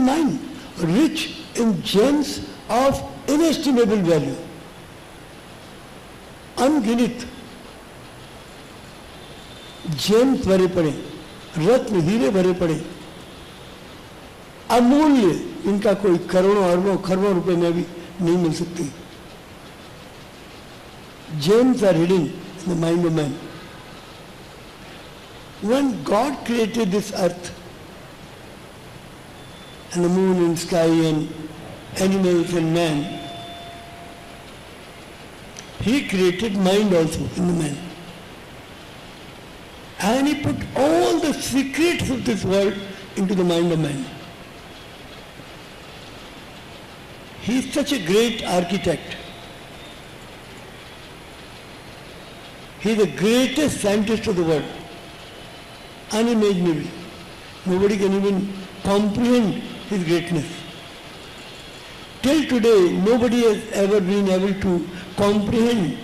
mind, rich in gems of inestimable value. अनगिनित gems भरे पड़े, रत्न हीरे भरे पड़े, अमूल्य, इनका कोई करोड़ों अरबों खरबों रुपए में भी नहीं मिल सकती. Gems are hidden in the mind of man. When God created this earth and the moon and sky and animals and man, He created mind also in the man. And He put all the secrets of this world into the mind of man. He is such a great architect. He is the greatest scientist of the world. Unimaginable. Nobody can even comprehend his greatness. Till today, nobody has ever been able to comprehend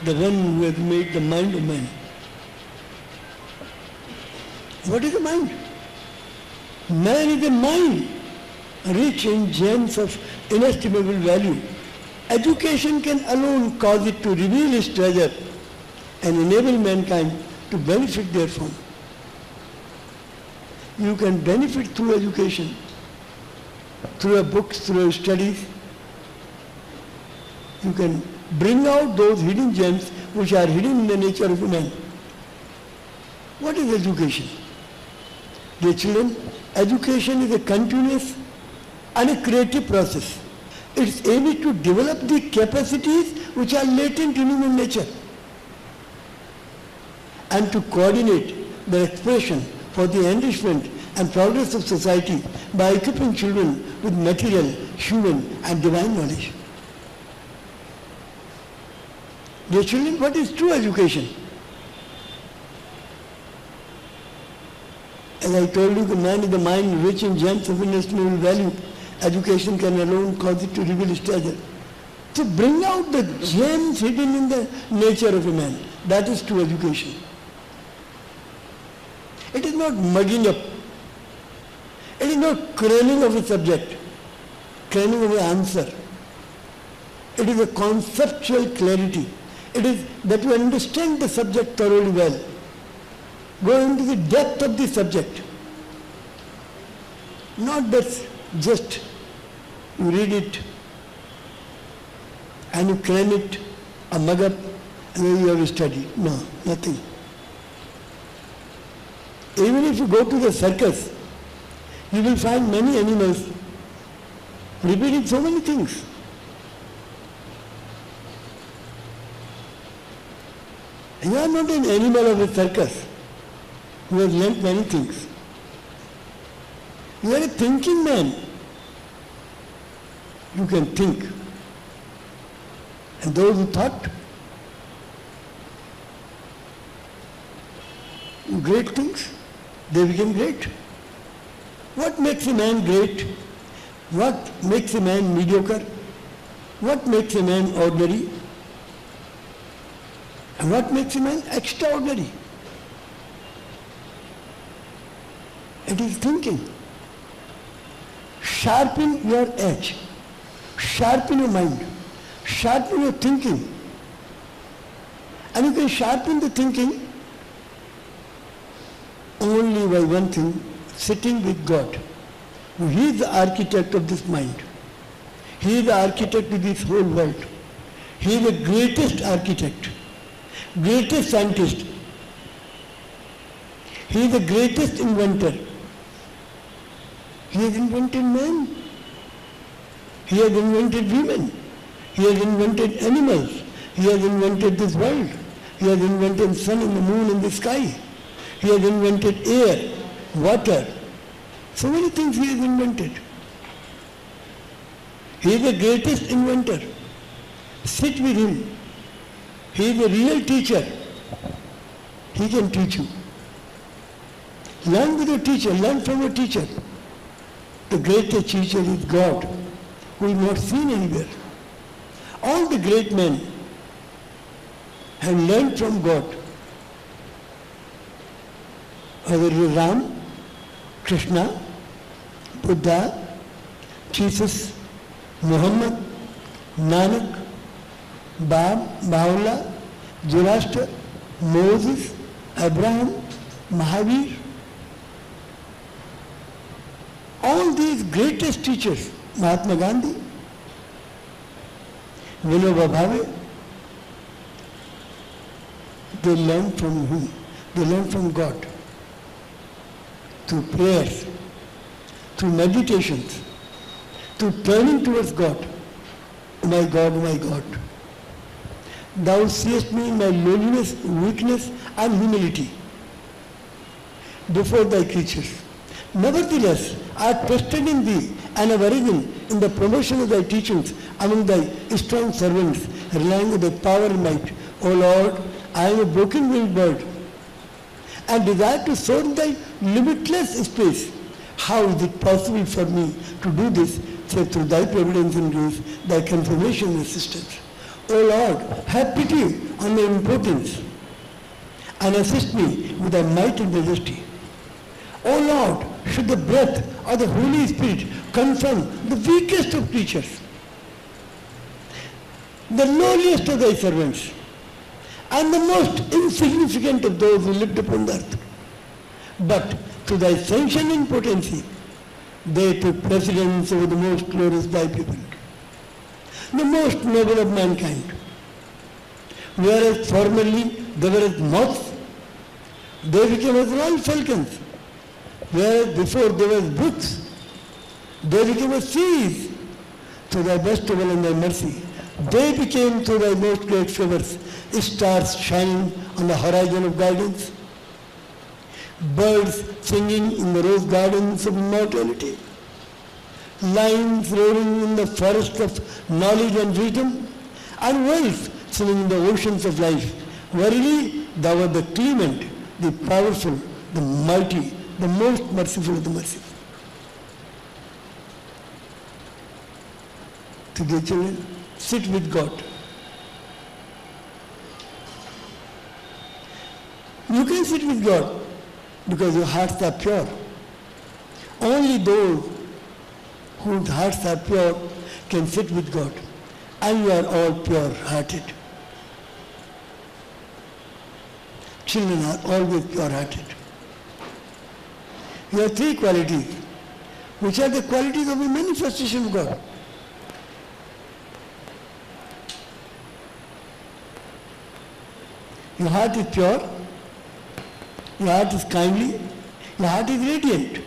the one who has made the mind of man. What is the mind? Man is a mind, rich in gems of inestimable value. Education can alone cause it to reveal its treasure and enable mankind to benefit therefrom. You can benefit through education, through your books, through your studies. You can bring out those hidden gems which are hidden in the nature of a man. What is education? Dear children, education is a continuous and a creative process. It's aimed to develop the capacities which are latent in human nature and to coordinate their expression for the enrichment and progress of society by equipping children with material, human and divine knowledge. Dear children, what is true education? As I told you, the man is the mind rich in gems of inestimable value. Education can alone cause it to reveal its treasure. So bring out the gems hidden in the nature of a man. That is true education. It is not mugging up. It is not craning of a subject, craning of an answer. It is a conceptual clarity. It is that you understand the subject thoroughly well. Go into the depth of the subject. Not that just you read it and you cram it, a mug up, and then you have to study. No, nothing. Even if you go to the circus, you will find many animals repeating so many things. You are not an animal of a circus who has learnt many things. You are a thinking man. You can think. And those who thought great things, they became great. What makes a man great? What makes a man mediocre? What makes a man ordinary? And what makes a man extraordinary? It is thinking. Sharpen your edge. Sharpen your mind. Sharpen your thinking. And you can sharpen the thinking only by one thing, sitting with God. He is the architect of this mind. He is the architect of this whole world. He is the greatest architect, greatest scientist. He is the greatest inventor. He has invented man. He has invented women. He has invented animals. He has invented this world. He has invented the sun and the moon and the sky. He has invented air, water. So many things he has invented. He is the greatest inventor. Sit with him. He is a real teacher. He can teach you. Learn with your teacher. Learn from your teacher. The greatest teacher is God, who is not seen anywhere. All the great men have learned from God. Whether it is Ram, Krishna, Buddha, Jesus, Muhammad, Nanak, Baha'u'llah, Zoroaster, Moses, Abraham, Mahavir. All these greatest teachers, Mahatma Gandhi, Vinoba Bhave, they learned from whom? They learned from God. Through prayers, through meditations, through turning towards God. Oh my God, oh my God. Thou seest me in my lowliness, weakness and humility before thy creatures. Nevertheless, I have trusted in thee and have arisen in the promotion of thy teachings among thy strong servants, relying on thy power and might. O Lord, I am a broken-winged bird and desire to soar in thy limitless space. How is it possible for me to do this, save through thy providence and grace, thy confirmation and assistance? O Lord, have pity on my impotence and assist me with thy might and majesty. O Lord, should the breath of the Holy Spirit confirm the weakest of creatures, the lowliest of thy servants, and the most insignificant of those who lived upon the earth. But to thy sanction and potency, they took precedence over the most glorious thy people, the most noble of mankind. Whereas formerly they were as moths, they became as royal falcons. Whereas before they were as brooks, they became as seas. Through thy bestowal and thy mercy, they became through thy most great favors stars shining on the horizon of guidance, birds singing in the rose gardens of immortality, lions roaring in the forest of knowledge and wisdom, and whales swimming in the oceans of life. Verily, thou art the clement, the powerful, the mighty, the most merciful of the merciful. To dear children, sit with God. You can sit with God because your hearts are pure. Only those whose hearts are pure can sit with God. And you are all pure-hearted. Children are always pure-hearted. You have three qualities, which are the qualities of the manifestation of God. Your heart is pure, your heart is kindly, your heart is radiant.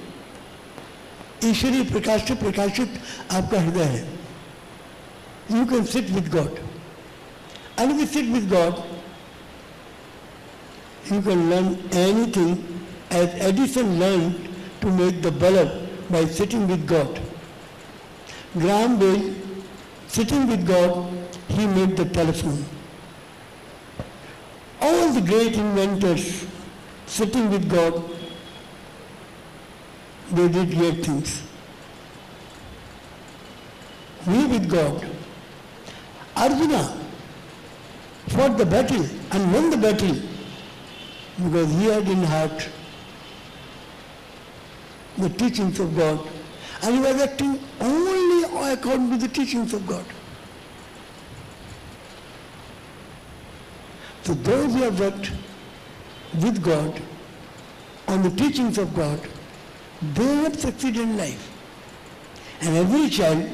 ईश्वरीय प्रकाश से प्रकाशित आपका हृदय है. You can sit with God. And if you sit with God, you can learn anything as Edison learned to make the bulb by sitting with God. Graham Bell, sitting with God, he made the telephone. All the great inventors sitting with God, they did great things. We with God. Arjuna fought the battle and won the battle because he had in heart the teachings of God and he was acting only according to the teachings of God. So those who have worked with God on the teachings of God, they have succeeded in life. And every child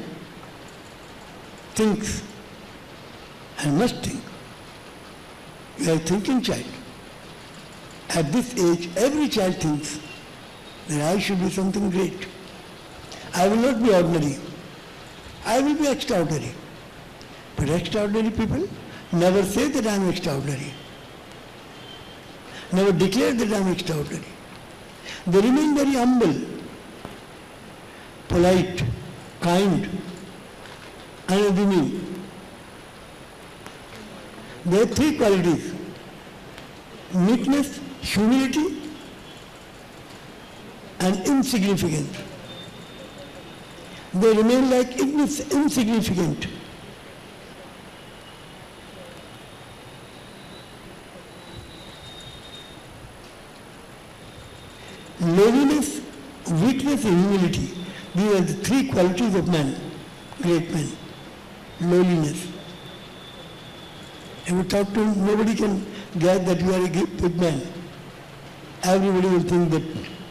thinks and must think. You are a thinking child. At this age, every child thinks that I should be something great. I will not be ordinary. I will be extraordinary. But extraordinary people never say that I am extraordinary. Never declare that I am extraordinary. They remain very humble, polite, kind, and obedient. There are three qualities: meekness, humility, and insignificant. They remain like insignificant. Lowliness, weakness and humility, qualities of man, great men. Lowliness. If you talk to him, nobody can guess that you are a good man. Everybody will think that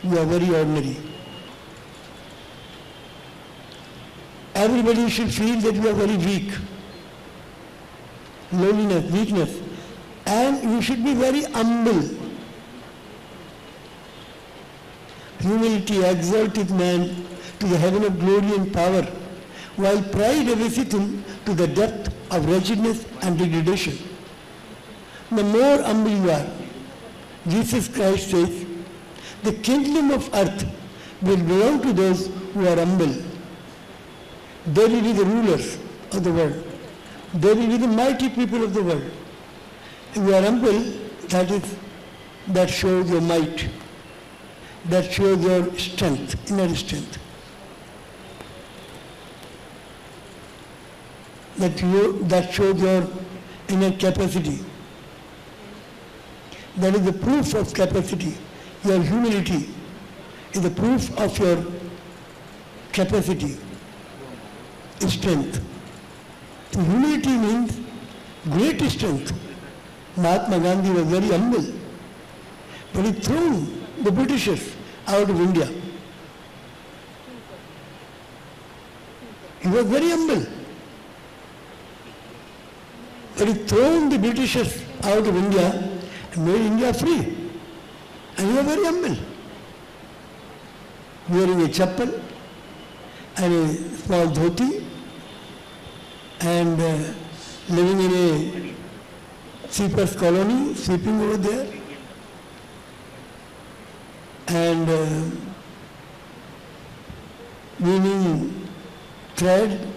you are very ordinary. Everybody should feel that you are very weak. Lowliness, weakness. And you should be very humble. Humility exalteth man to the heaven of glory and power, while pride abases him to the depth of wretchedness and degradation. The more humble you are, Jesus Christ says, the kingdom of earth will belong to those who are humble. They will be the rulers of the world. They will be the mighty people of the world. If you are humble, that shows your might. That shows your strength, inner strength. That shows your inner capacity. That is the proof of capacity. Your humility is the proof of your capacity, strength. So humility means great strength. Mahatma Gandhi was very humble, but he threw the Britishers out of India. He was very humble, but he threw the Britishers out of India and made India free. And he was very humble, wearing a chappal and a small dhoti and living in a sweeper's colony, sweeping over there. And weaving thread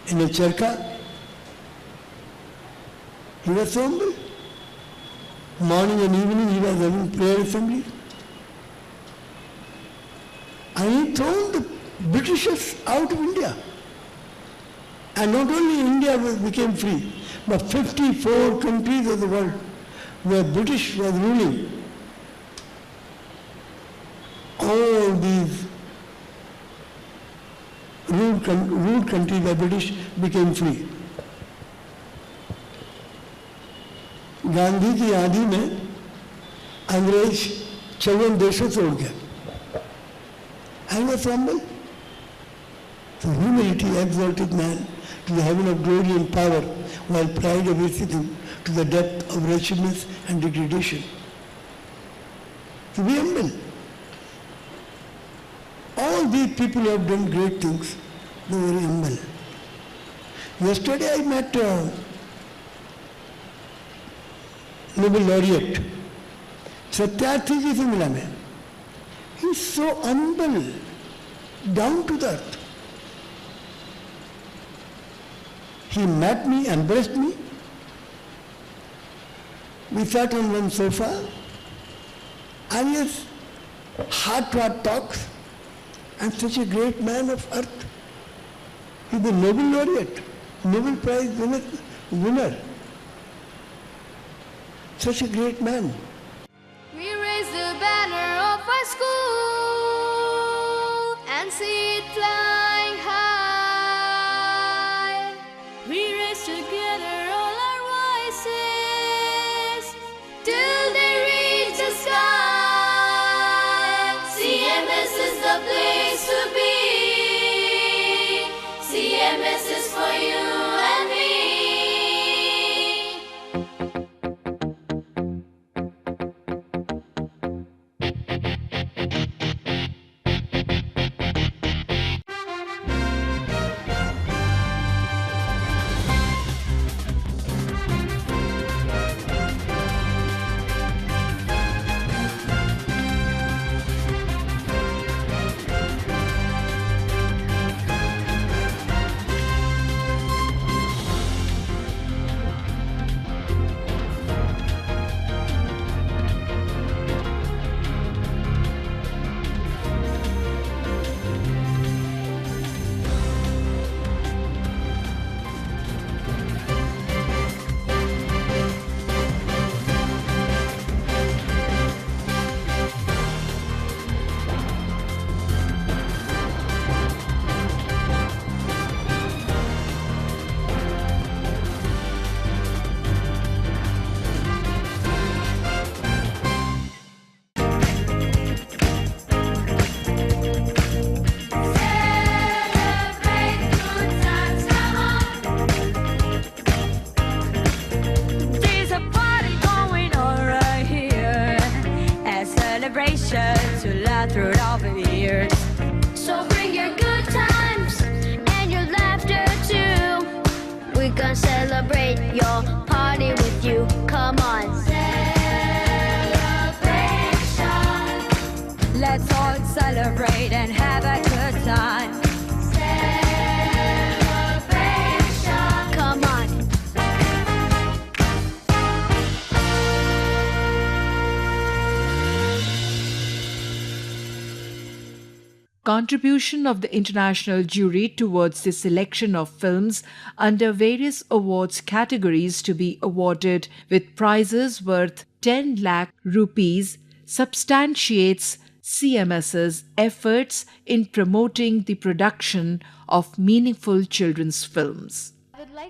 in a charka. He was so humble. Morning and evening he was having prayer assembly. And he thrown the Britishers out of India. And not only India became free, but 54 countries of the world where British was ruling. All these ruled countries by British became free. Gandhi की आंधी में अंग्रेज 54 देशों से उड़ गया. I was humble. So humility exalted man to the heaven of glory and power, while pride abases him to the depth of wretchedness and degradation. To be humble. All these people who have done great things, they were very humble. Yesterday I met Nobel laureate, Satyarthi ji se mila main. He's so humble, down to the earth. He met me, embraced me. We sat on one sofa, and his heart-to-heart talks, and such a great man of earth. He's the Nobel laureate, Nobel Prize winner. Such a great man. We raise the banner of our school and see it flying high. We raise together all our voices till they reach the sky. CMS is the place to be. CMS is for you and me. your party with you. Come on. Celebration. Let's all celebrate and have a good time. Celebration. Come on. Contribution of the international jury towards the selection of films under various awards categories to be awarded with prizes worth 10 lakh rupees substantiates CMS's efforts in promoting the production of meaningful children's films.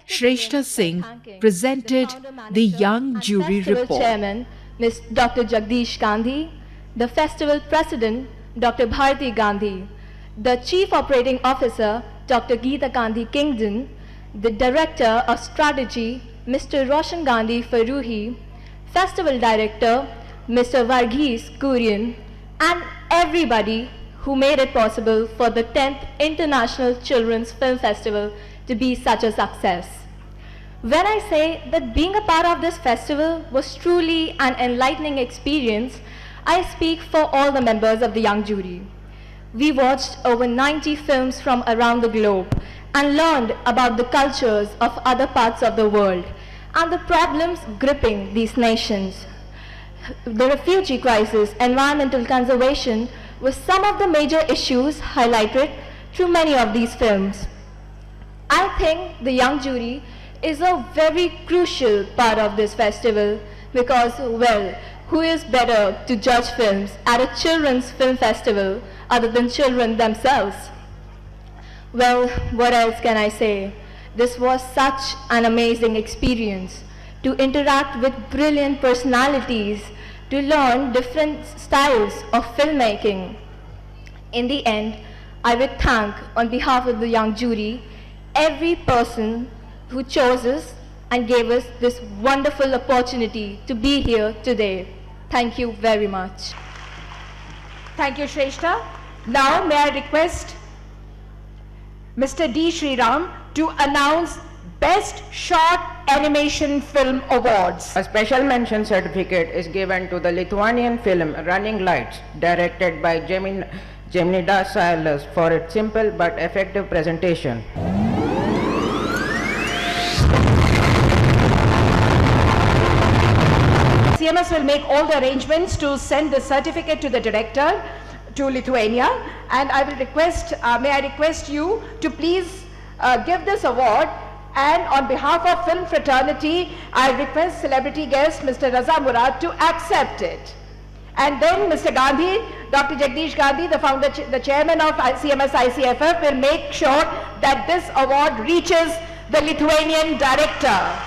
Shrestha Singh presented the Young Jury Festival Report. Chairman, Ms. Dr. Jagdish Gandhi, the Festival President, Dr. Bharti Gandhi, the Chief Operating Officer, Dr. Geeta Gandhi Kingdon, the Director of Strategy, Mr. Roshan Gandhi Faruhi, Festival Director, Mr. Varghese Kurian, and everybody who made it possible for the 10th International Children's Film Festival to be such a success. When I say that being a part of this festival was truly an enlightening experience, I speak for all the members of the Young Jury. We watched over 90 films from around the globe and learned about the cultures of other parts of the world and the problems gripping these nations. The refugee crisis, environmental conservation were some of the major issues highlighted through many of these films. I think the Young Jury is a very crucial part of this festival because, well, who is better to judge films at a children's film festival other than children themselves? Well, what else can I say? This was such an amazing experience to interact with brilliant personalities, to learn different styles of filmmaking. In the end, I would thank, on behalf of the Young Jury, every person who chose us and gave us this wonderful opportunity to be here today. Thank you very much. Thank you, Shrestha. Now, may I request Mr. D. Sriram to announce Best Short Animation Film Awards. A special mention certificate is given to the Lithuanian film Running Lights, directed by Jemnidas Silas, for its simple but effective presentation. CMS will make all the arrangements to send the certificate to the director to Lithuania, and I will request, may I request you to please give this award, and on behalf of Film Fraternity, I request celebrity guest Mr. Raza Murad to accept it. And then Mr. Gandhi, Dr. Jagdish Gandhi, the founder, the chairman of CMS ICFF, will make sure that this award reaches the Lithuanian director.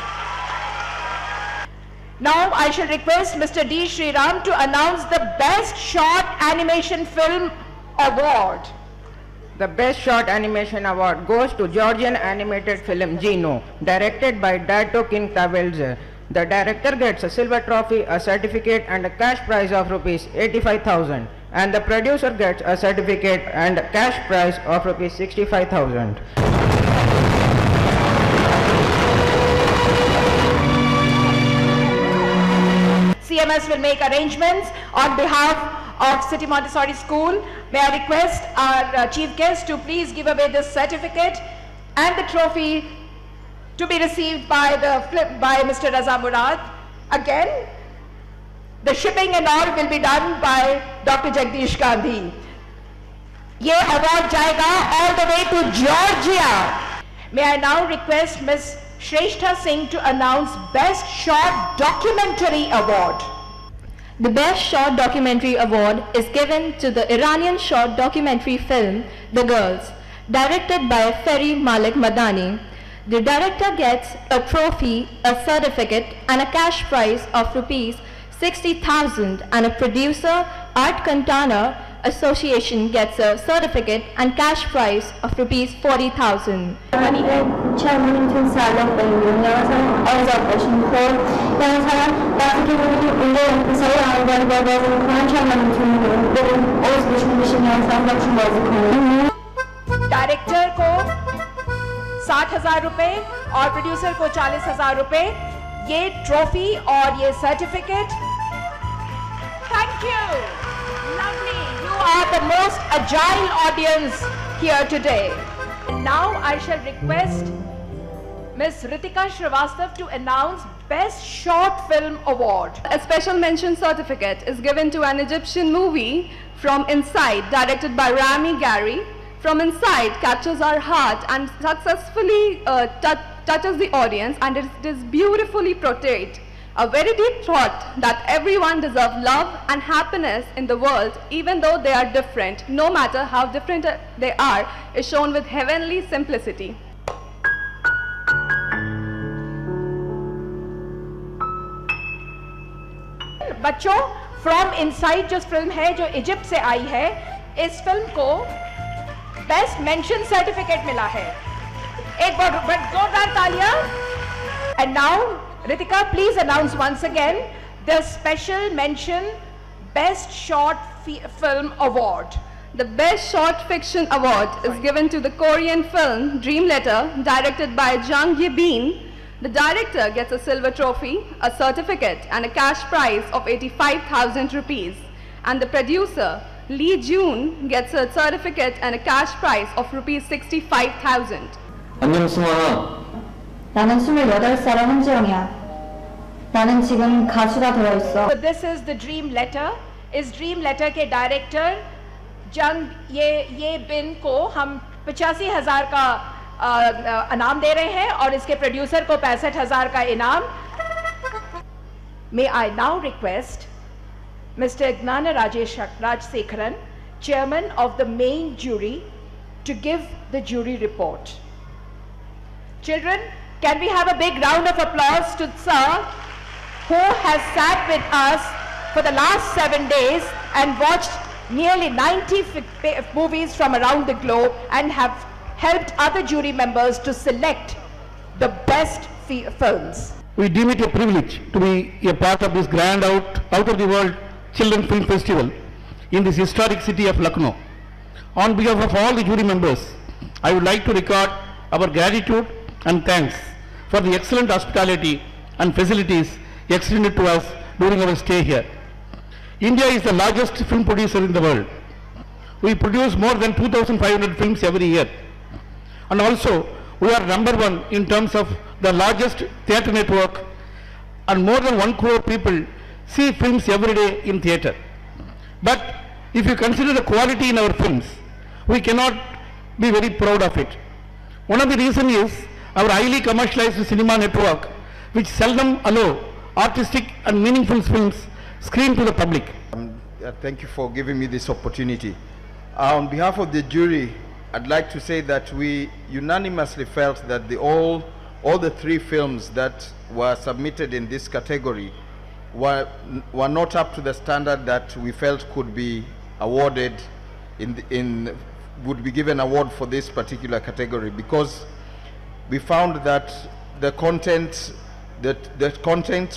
Now I shall request Mr. D. Sriram to announce the Best Short Animation Film Award. The Best Short Animation Award goes to Georgian animated film Gino, directed by Dato King Tavelze. The director gets a silver trophy, a certificate and a cash prize of rupees 85,000, and the producer gets a certificate and a cash prize of rupees 65,000. CMS will make arrangements on behalf of City Montessori School. May I request our chief guest to please give away this certificate and the trophy to be received by Mr. Raza Murad. Again, the shipping and all will be done by Dr. Jagdish Gandhi. Ye award jayega all the way to Georgia. May I now request Ms. Shrestha Singh to announce Best Short Documentary Award. The Best Short Documentary Award is given to the Iranian short documentary film, The Girls, directed by Ferry Malik Madani. The director gets a trophy, a certificate and a cash prize of rupees 60,000, and a producer, Art Cantana Association, gets a certificate and cash prize of rupees 40,000. Director को 60,000 रुपए और producer को 40,000 रुपए। ये trophy और ये certificate. Thank you. Lovely. You are the most agile audience here today. Now I shall request Ms. Ritika Srivastav to announce Best Short Film Award. A special mention certificate is given to an Egyptian movie, From Inside, directed by Rami Gary. From Inside captures our heart and successfully touches the audience, and it is beautifully portrayed. A very deep thought that everyone deserves love and happiness in the world, even though they are different, no matter how different they are, is shown with heavenly simplicity. बच्चों, from inside जो film है जो Egypt से आई है, इस film को best mention certificate मिला है। एक बार जोरदार तालियां। And now Ritika, please announce once again the special mention best short film award. The Best Short Fiction Award is given to the Korean film Dream Letter, directed by Jang Ye-bin. The director gets a silver trophy, a certificate and a cash prize of 85,000 rupees. And the producer, Lee Jun, gets a certificate and a cash prize of rupees 65,000. 안녕 승환아. 나는 28살 한지영이야. 나는 지금 가수가 되어 있어. So this is the Dream Letter. इस Dream Letter के director जंग ये बिन को हम 85,000 का इनाम दे रहे हैं और इसके प्रोड्यूसर को 65,000 का इनाम। May I now request Mr. Gnana Rajsekharan, chairman of the main jury, to give the jury report. Children, can we have a big round of applause to sir, who has sat with us for the last 7 days and watched nearly 90 movies from around the globe and have helped other jury members to select the best films. We deem it a privilege to be a part of this grand out of the world Children's Film Festival in this historic city of Lucknow. On behalf of all the jury members, I would like to record our gratitude and thanks for the excellent hospitality and facilities extended to us during our stay here. India is the largest film producer in the world. We produce more than 2,500 films every year. And also, we are number one in terms of the largest theatre network, and more than 1 crore people see films every day in theatre. But if you consider the quality in our films, we cannot be very proud of it. One of the reasons is our highly commercialized cinema network, which seldom allow artistic and meaningful films screen to the public. Thank you for giving me this opportunity. On behalf of the jury, I'd like to say that we unanimously felt that all the 3 films that were submitted in this category were not up to the standard that we felt could be awarded would be given award for this particular category, because we found that the contents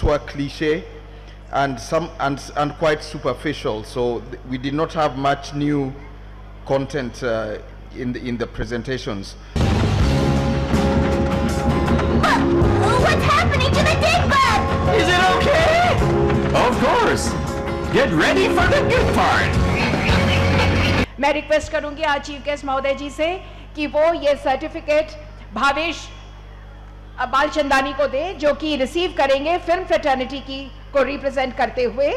were cliche and quite superficial, so we did not have much new content in the presentations. What's happening to the dig bug? Is it okay? Of course. Get ready for the good part. मैं request करूंगी आज chief guest महोदय जी से कि वो ये certificate Bhavesh Balchandani को दे, जो कि रिसीव करेंगे फिल्म फ्रेटर्निटी को रिप्रेजेंट करते हुए।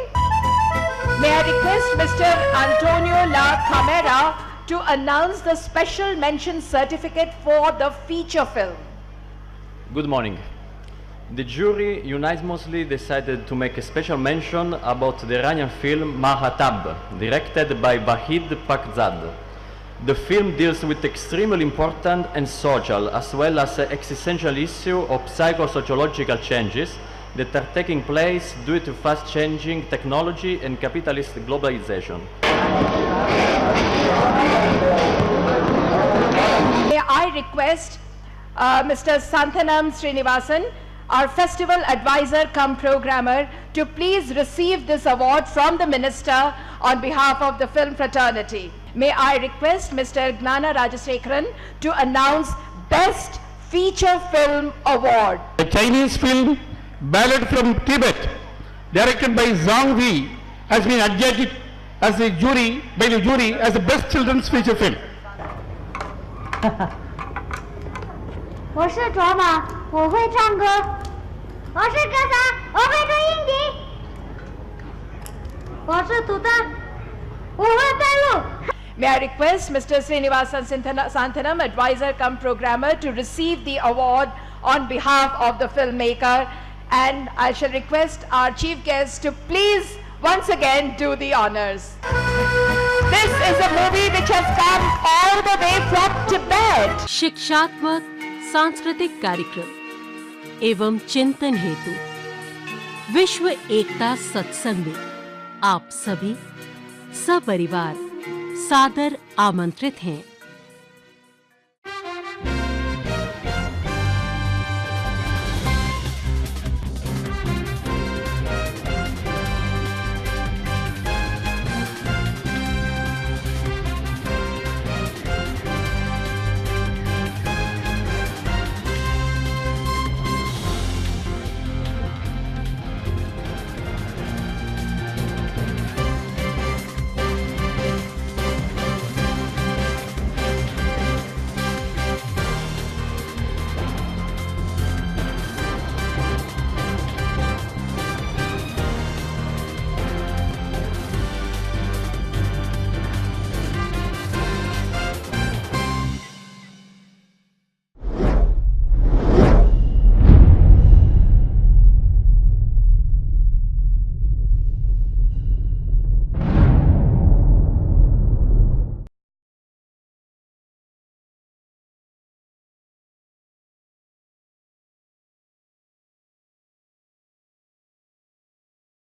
May I request Mr. Antonio La Camera to announce the special mention certificate for the feature film. Good morning. The jury unanimously decided to make a special mention about the Iranian film Mahatab, directed by Vahid Pakzad. The film deals with extremely important and social, as well as an existential issue of psychosociological changes that are taking place due to fast-changing technology and capitalist globalization. May I request Mr. Santhanam Srinivasan, our festival advisor cum programmer, to please receive this award from the minister on behalf of the film fraternity. May I request Mr. Gnana Rajsekharan to announce Best Feature Film Award. A Chinese film, Ballad from Tibet, directed by Zhang Wei, has been adjudged as by the jury as the best children's feature film. 我是卓玛，我会唱歌。我是歌手，我会吹硬笛。我是土豆，我会飞路。 May I request Mr. Srinivasan Santhanam, advisor cum programmer, to receive the award on behalf of the filmmaker, and I shall request our chief guest to please once again do the honors. This is a movie which has come all the way from Tibet. शिक्षात्मक सांस्कृतिक कार्यक्रम एवं चिंतन हेतु विश्व एकता सत्संग में आप सभी सपरिवार सादर आमंत्रित हैं।